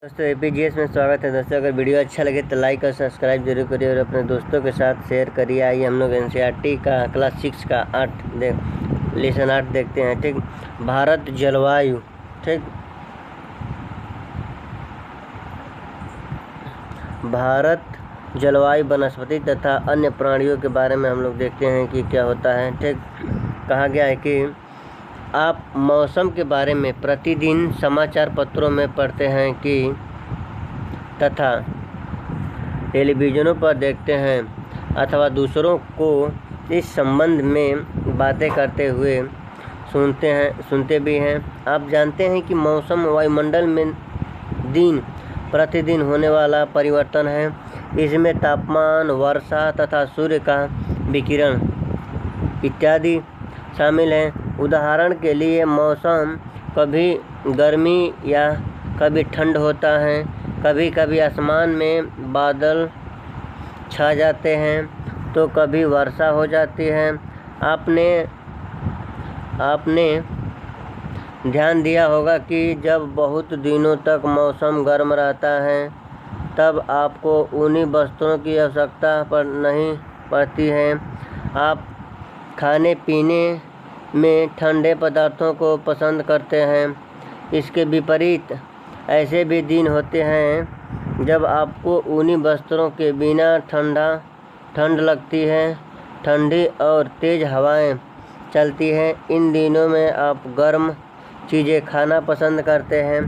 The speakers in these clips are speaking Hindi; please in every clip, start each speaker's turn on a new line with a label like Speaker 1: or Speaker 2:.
Speaker 1: दोस्तों एपीजीएस में स्वागत है। दोस्तों अगर वीडियो अच्छा लगे तो लाइक और सब्सक्राइब जरूर करिए और अपने दोस्तों के साथ शेयर करिए। आइए हम लोग एनसीईआरटी का क्लास 6 का लेसन 8 देखते हैं। ठीक, भारत जलवायु। ठीक, भारत जलवायु वनस्पति तथा अन्य प्राणियों के बारे में हम लोग देखते हैं कि क्या होता है। ठीक, कहा गया है कि आप मौसम के बारे में प्रतिदिन समाचार पत्रों में पढ़ते हैं कि तथा टेलीविज़नों पर देखते हैं अथवा दूसरों को इस संबंध में बातें करते हुए सुनते भी हैं। आप जानते हैं कि मौसम वायुमंडल में दिन प्रतिदिन होने वाला परिवर्तन है। इसमें तापमान, वर्षा तथा सूर्य का विकिरण इत्यादि शामिल हैं। उदाहरण के लिए मौसम कभी गर्मी या कभी ठंड होता है। कभी कभी आसमान में बादल छा जाते हैं तो कभी वर्षा हो जाती है। आपने ध्यान दिया होगा कि जब बहुत दिनों तक मौसम गर्म रहता है तब आपको ऊनी वस्त्रों की आवश्यकता नहीं पड़ती है। आप खाने पीने में ठंडे पदार्थों को पसंद करते हैं। इसके विपरीत ऐसे भी दिन होते हैं जब आपको ऊनी वस्त्रों के बिना ठंड लगती है। ठंडी और तेज़ हवाएं चलती हैं। इन दिनों में आप गर्म चीज़ें खाना पसंद करते हैं।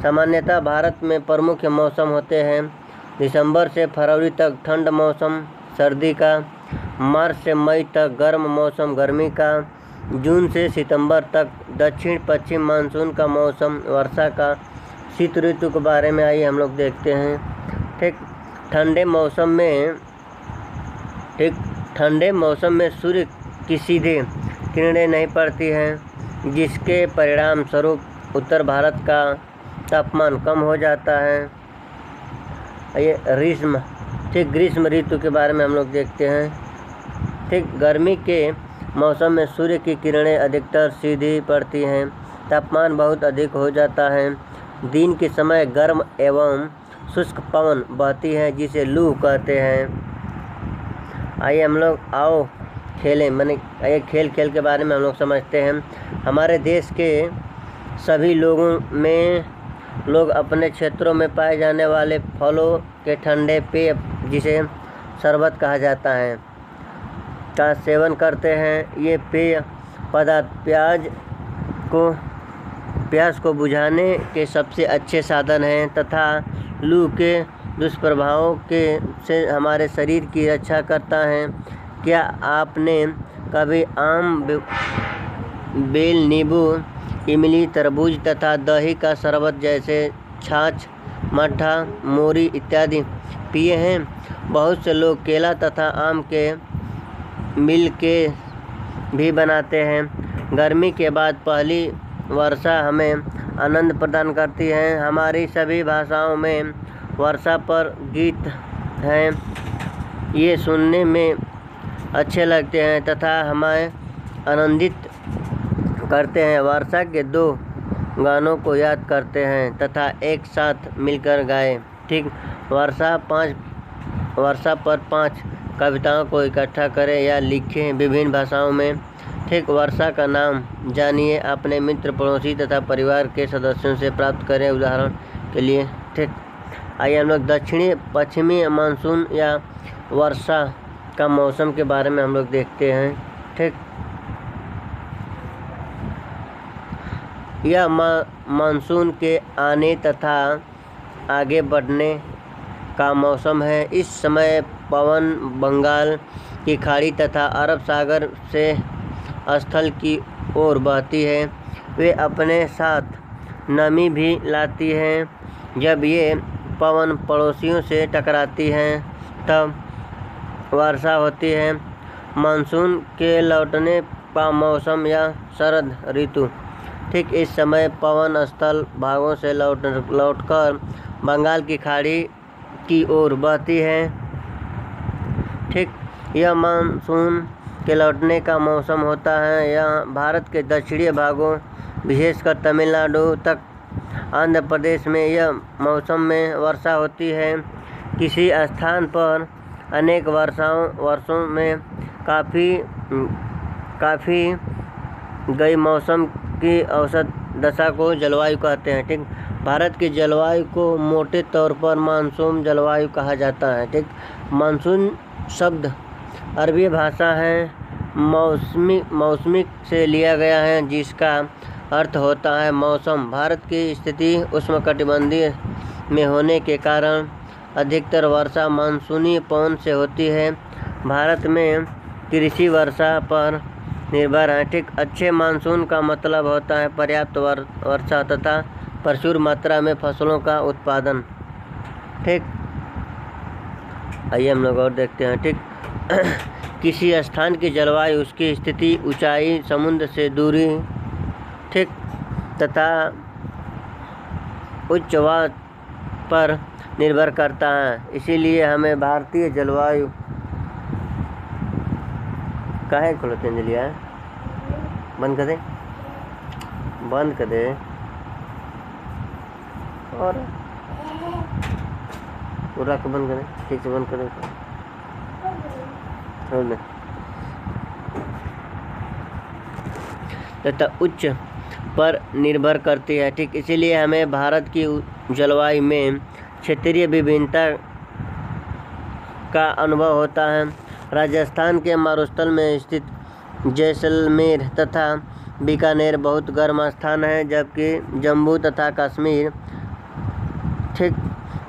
Speaker 1: सामान्यतः भारत में प्रमुख मौसम होते हैं दिसंबर से फरवरी तक ठंड मौसम सर्दी का, मार्च से मई तक गर्म मौसम गर्मी का, जून से सितंबर तक दक्षिण पश्चिम मानसून का मौसम वर्षा का। शीत ऋतु के बारे में आइए हम लोग देखते हैं। ठीक, ठंडे मौसम में सूर्य की सीधे किरणें नहीं पड़ती हैं, जिसके परिणाम स्वरूप उत्तर भारत का तापमान कम हो जाता है। ये ग्रीष्म ऋतु के बारे में हम लोग देखते हैं। ठीक, गर्मी के मौसम में सूर्य की किरणें अधिकतर सीधी पड़ती हैं। तापमान बहुत अधिक हो जाता है। दिन के समय गर्म एवं शुष्क पवन बहती है जिसे लू कहते हैं। आइए हम लोग खेल के बारे में हम लोग समझते हैं। हमारे देश के सभी लोग अपने क्षेत्रों में पाए जाने वाले फलों के ठंडे पेय, जिसे शरबत कहा जाता है, का सेवन करते हैं। ये पेय पदार्थ प्यास को बुझाने के सबसे अच्छे साधन हैं तथा लू के दुष्प्रभावों से हमारे शरीर की रक्षा करता है। क्या आपने कभी आम, बेल, नींबू, इमली, तरबूज तथा दही का शरबत जैसे छाछ, मट्ठा, मोरी इत्यादि पिए हैं? बहुत से लोग केला तथा आम के मिल के भी बनाते हैं। गर्मी के बाद पहली वर्षा हमें आनंद प्रदान करती है। हमारी सभी भाषाओं में वर्षा पर गीत हैं। ये सुनने में अच्छे लगते हैं तथा हमें आनंदित करते हैं। वर्षा के 2 गानों को याद करते हैं तथा एक साथ मिलकर गाएं। ठीक, वर्षा पर 5 कविताओं को इकट्ठा करें या लिखें विभिन्न भाषाओं में। ठीक, वर्षा का नाम जानिए। अपने मित्र, पड़ोसी तथा परिवार के सदस्यों से प्राप्त करें। उदाहरण के लिए, ठीक, आइए हम लोग दक्षिणी पश्चिमी मानसून या वर्षा का मौसम के बारे में हम लोग देखते हैं। ठीक, यह मानसून के आने तथा आगे बढ़ने का मौसम है। इस समय पवन बंगाल की खाड़ी तथा अरब सागर से स्थल की ओर बहती है। वे अपने साथ नमी भी लाती हैं। जब ये पवन पड़ोसियों से टकराती हैं तब वर्षा होती है। मानसून के लौटने का मौसम या शरद ऋतु। ठीक, इस समय पवन स्थल भागों से लौटकर बंगाल की खाड़ी की ओर बहती है। ठीक, यह मानसून के लौटने का मौसम होता है। यह भारत के दक्षिणी भागों विशेषकर तमिलनाडु तक आंध्र प्रदेश में यह मौसम में वर्षा होती है। किसी स्थान पर अनेक वर्षों में काफ़ी गई मौसम की औसत दशा को जलवायु कहते हैं। ठीक, भारत की जलवायु को मोटे तौर पर मानसून जलवायु कहा जाता है। ठीक, मानसून शब्द अरबी भाषा है मौसमी से लिया गया है, जिसका अर्थ होता है मौसम। भारत की स्थिति उष्णकटिबंधीय में होने के कारण अधिकतर वर्षा मानसूनी पवन से होती है। भारत में कृषि वर्षा पर निर्भर है। ठीक, अच्छे मानसून का मतलब होता है पर्याप्त वर्षा तथा प्रचुर मात्रा में फसलों का उत्पादन। ठीक, आइए हम लोग और देखते हैं। ठीक, किसी स्थान की जलवायु उसकी स्थिति, ऊंचाई, समुद्र से दूरी, ठीक, तथा उच्चवाद पर निर्भर करता है। इसीलिए हमें भारतीय जलवायु काहे खोलते हैं जलिया बंद कर दे और पूरा को बंद करें, ठीक से बंद करें तथा उच्च पर निर्भर करती है। ठीक, इसीलिए हमें भारत की जलवायु में क्षेत्रीय विभिन्नता का अनुभव होता है। राजस्थान के मारुस्थल में स्थित जैसलमेर तथा बीकानेर बहुत गर्म स्थान है, जबकि जम्मू तथा कश्मीर, ठीक,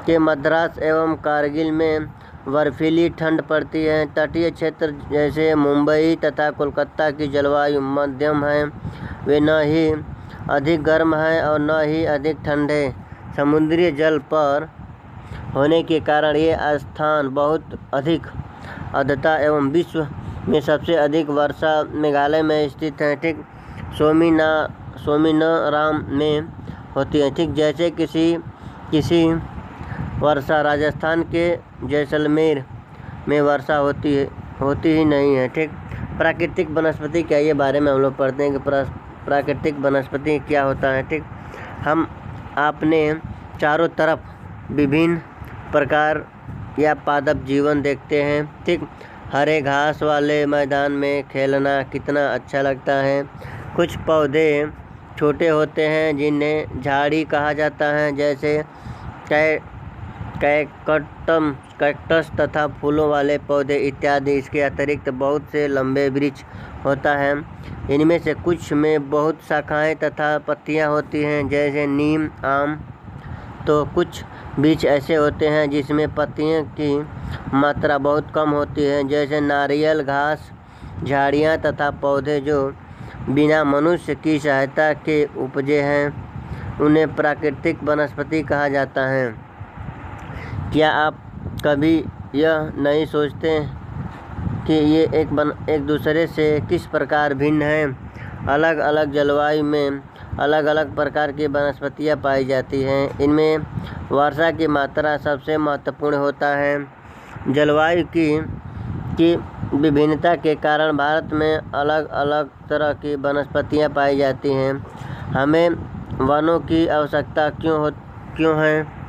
Speaker 1: के मद्रास एवं कारगिल में बर्फीली ठंड पड़ती है। तटीय क्षेत्र जैसे मुंबई तथा कोलकाता की जलवायु मध्यम है। वे न ही अधिक गर्म है और न ही अधिक ठंडे। समुद्री जल पर होने के कारण ये स्थान बहुत अधिक आर्द्रता एवं विश्व में सबसे अधिक वर्षा मेघालय में स्थित है। ठीक, सोमिनाराम में होती है। ठीक, जैसे किसी वर्षा राजस्थान के जैसलमेर में वर्षा होती ही नहीं है। ठीक, प्राकृतिक वनस्पति क्या, ये बारे में हम लोग पढ़ते हैं कि प्राकृतिक वनस्पति क्या होता है। ठीक, हम अपने चारों तरफ विभिन्न प्रकार या पादप जीवन देखते हैं। ठीक, हरे घास वाले मैदान में खेलना कितना अच्छा लगता है। कुछ पौधे छोटे होते हैं जिन्हें झाड़ी कहा जाता है, जैसे कैक्टस तथा फूलों वाले पौधे इत्यादि। इसके अतिरिक्त बहुत से लंबे वृक्ष होता है। इनमें से कुछ में बहुत शाखाएं तथा पत्तियां होती हैं, जैसे नीम, आम। तो कुछ वृक्ष ऐसे होते हैं जिसमें पत्तियों की मात्रा बहुत कम होती है, जैसे नारियल, घास, झाड़ियां तथा पौधे जो बिना मनुष्य की सहायता के उपजे हैं, उन्हें प्राकृतिक वनस्पति कहा जाता है। क्या आप कभी यह नहीं सोचते कि ये एक दूसरे से किस प्रकार भिन्न हैं? अलग अलग जलवायु में अलग अलग प्रकार की वनस्पतियाँ पाई जाती हैं। इनमें वर्षा की मात्रा सबसे महत्वपूर्ण होता है। जलवायु की विभिन्नता के कारण भारत में अलग अलग तरह की वनस्पतियाँ पाई जाती हैं। हमें वनों की आवश्यकता क्यों है?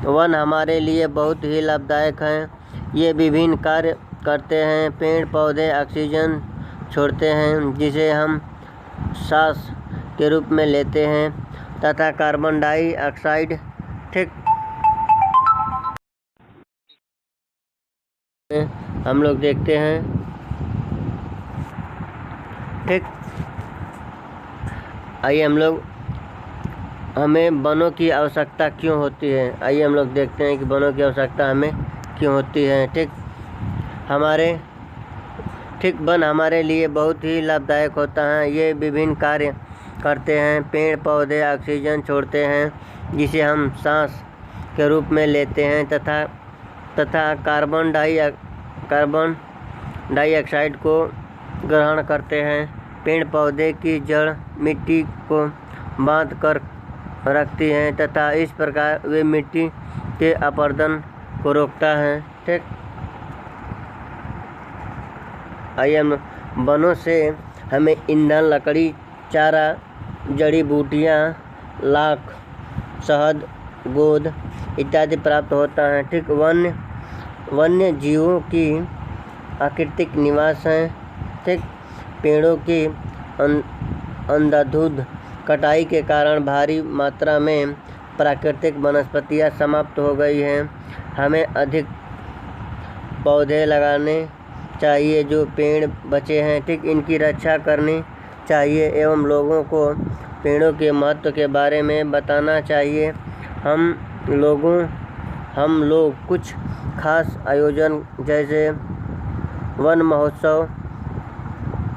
Speaker 1: वन हमारे लिए बहुत ही लाभदायक हैं। ये विभिन्न कार्य करते हैं। पेड़ पौधे ऑक्सीजन छोड़ते हैं, जिसे हम सांस के रूप में लेते हैं, तथा कार्बन डाइऑक्साइड, ठीक, हम लोग देखते हैं। ठीक, आइए हमें वनों की आवश्यकता क्यों होती है? आइए हम लोग देखते हैं कि वनों की आवश्यकता हमें क्यों होती है। ठीक, वन हमारे लिए बहुत ही लाभदायक होता है। ये विभिन्न कार्य करते हैं। पेड़ पौधे ऑक्सीजन छोड़ते हैं, जिसे हम सांस के रूप में लेते हैं, तथा कार्बन डाइऑक्साइड को ग्रहण करते हैं। पेड़ पौधे की जड़ मिट्टी को बांध कर रखती हैं, तथा इस प्रकार वे मिट्टी के अपरदन को रोकता है। ठीक, आइए हम वनों से हमें ईंधन, लकड़ी, चारा, जड़ी बूटियाँ, लाख शहद, गोंद इत्यादि प्राप्त होता है। ठीक, वन्य जीवों की आकृतिक निवास हैं। ठीक, पेड़ों की अंधाधुंध कटाई के कारण भारी मात्रा में प्राकृतिक वनस्पतियाँ समाप्त हो गई हैं। हमें अधिक पौधे लगाने चाहिए जो पेड़ बचे हैं। ठीक, इनकी रक्षा करनी चाहिए एवं लोगों को पेड़ों के महत्व के बारे में बताना चाहिए। हम लोग कुछ खास आयोजन जैसे वन महोत्सव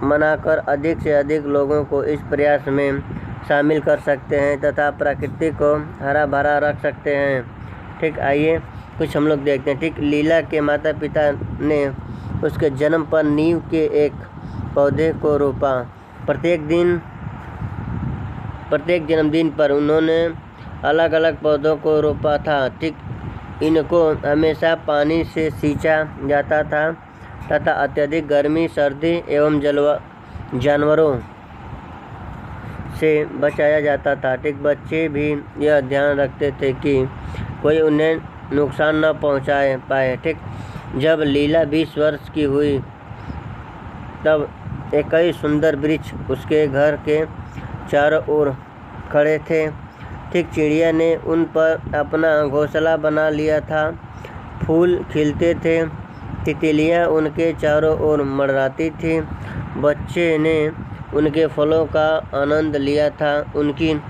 Speaker 1: मनाकर अधिक से अधिक लोगों को इस प्रयास में शामिल कर सकते हैं तथा प्रकृति को हरा भरा रख सकते हैं। ठीक, आइए कुछ हम लोग देखते हैं। ठीक, लीला के माता पिता ने उसके जन्म पर नीम के एक पौधे को रोपा। प्रत्येक जन्मदिन पर उन्होंने अलग अलग पौधों को रोपा था। ठीक, इनको हमेशा पानी से सींचा जाता था तथा अत्यधिक गर्मी, सर्दी एवं जानवरों से बचाया जाता था। ठीक, बच्चे भी यह ध्यान रखते थे कि कोई उन्हें नुकसान न पहुंचाए पाए। ठीक, जब लीला 20 वर्ष की हुई तब कई सुंदर वृक्ष उसके घर के चारों ओर खड़े थे। ठीक, चिड़िया ने उन पर अपना घोंसला बना लिया था। फूल खिलते थे, तितलियाँ उनके चारों ओर मंडराती थीं। बच्चे ने उनके फलों का आनंद लिया था, उनकी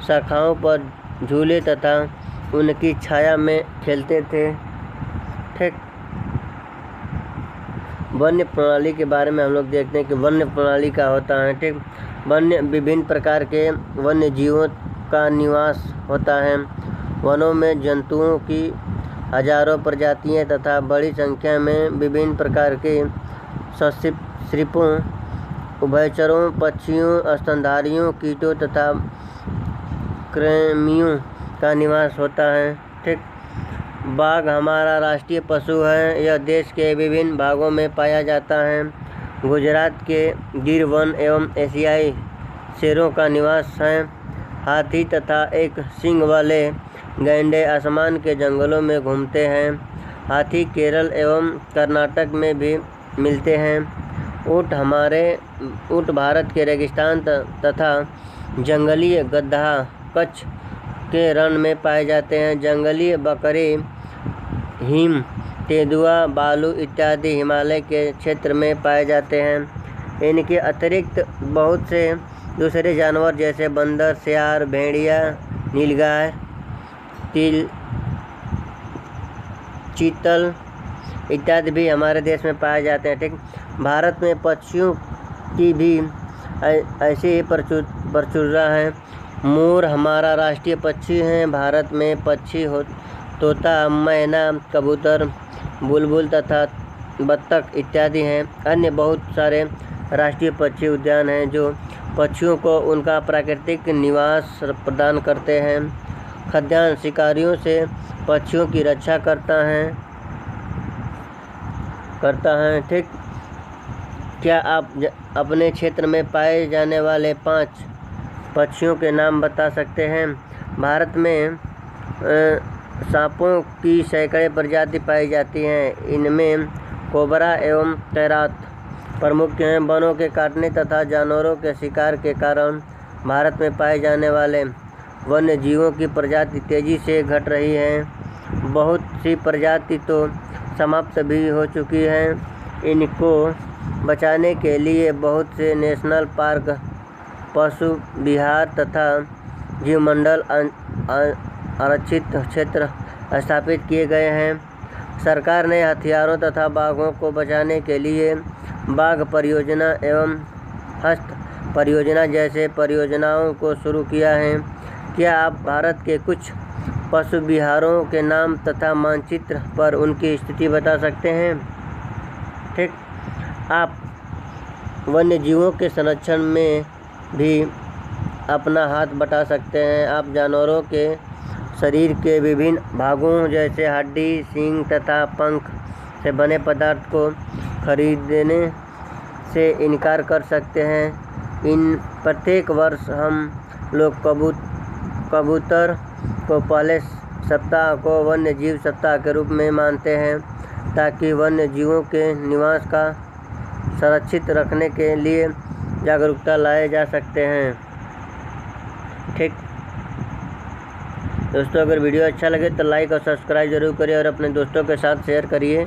Speaker 1: शाखाओं पर झूले तथा उनकी छाया में खेलते थे। ठीक, वन्य प्रणाली के बारे में हम लोग देखते हैं कि वन्य प्रणाली क्या होता है। ठीक, विभिन्न प्रकार के वन्य जीवों का निवास होता है। वनों में जंतुओं की हजारों प्रजातियां तथा बड़ी संख्या में विभिन्न प्रकार के सरीसृपों, उभयचरों, पक्षियों, स्तनधारियों, कीटों तथा कृमियों का निवास होता है। ठीक, बाघ हमारा राष्ट्रीय पशु है। यह देश के विभिन्न भागों में पाया जाता है। गुजरात के गिर वन एवं एशियाई शेरों का निवास है। हाथी तथा एक सींग वाले गैंडे आसमान के जंगलों में घूमते हैं। हाथी केरल एवं कर्नाटक में भी मिलते हैं। ऊँट भारत के रेगिस्तान तथा जंगली गधा कच्छ के रण में पाए जाते हैं। जंगली बकरी, हिम तेंदुआ, भालू इत्यादि हिमालय के क्षेत्र में पाए जाते हैं। इनके अतिरिक्त बहुत से दूसरे जानवर जैसे बंदर, सियार, भेड़िया, नीलगाय, चीतल इत्यादि भी हमारे देश में पाए जाते हैं। ठीक, भारत में पक्षियों की भी ऐसी ही प्रचुरता है। मोर हमारा राष्ट्रीय पक्षी है। भारत में पक्षी तोता, मैना, कबूतर, बुलबुल तथा बत्तख इत्यादि हैं। अन्य बहुत सारे राष्ट्रीय पक्षी उद्यान हैं जो पक्षियों को उनका प्राकृतिक निवास प्रदान करते हैं। खाद्यान्न शिकारियों से पक्षियों की रक्षा करता है। ठीक, क्या आप अपने क्षेत्र में पाए जाने वाले 5 पक्षियों के नाम बता सकते हैं? भारत में सांपों की सैकड़ों प्रजाति पाई जाती हैं। इनमें कोबरा एवं तैरात प्रमुख हैं। वनों के काटने तथा जानवरों के शिकार के कारण भारत में पाए जाने वाले वन्य जीवों की प्रजाति तेजी से घट रही है। बहुत सी प्रजाति तो समाप्त भी हो चुकी हैं। इनको बचाने के लिए बहुत से नेशनल पार्क, पशु विहार तथा जीवमंडल आरक्षित क्षेत्र स्थापित किए गए हैं। सरकार ने हथियारों तथा बाघों को बचाने के लिए बाघ परियोजना एवं हस्त परियोजना जैसे परियोजनाओं को शुरू किया है। क्या आप भारत के कुछ पशु विहारों के नाम तथा मानचित्र पर उनकी स्थिति बता सकते हैं? ठीक, आप वन्य जीवों के संरक्षण में भी अपना हाथ बटा सकते हैं। आप जानवरों के शरीर के विभिन्न भागों जैसे हड्डी, सींग तथा पंख से बने पदार्थ को खरीदने से इनकार कर सकते हैं। प्रत्येक वर्ष हम लोग कबूतर को पहले सप्ताह को वन्य जीव सप्ताह के रूप में मानते हैं, ताकि वन्य जीवों के निवास का संरक्षित रखने के लिए जागरूकता लाए जा सकते हैं। ठीक दोस्तों, अगर वीडियो अच्छा लगे तो लाइक और सब्सक्राइब जरूर करिए और अपने दोस्तों के साथ शेयर करिए।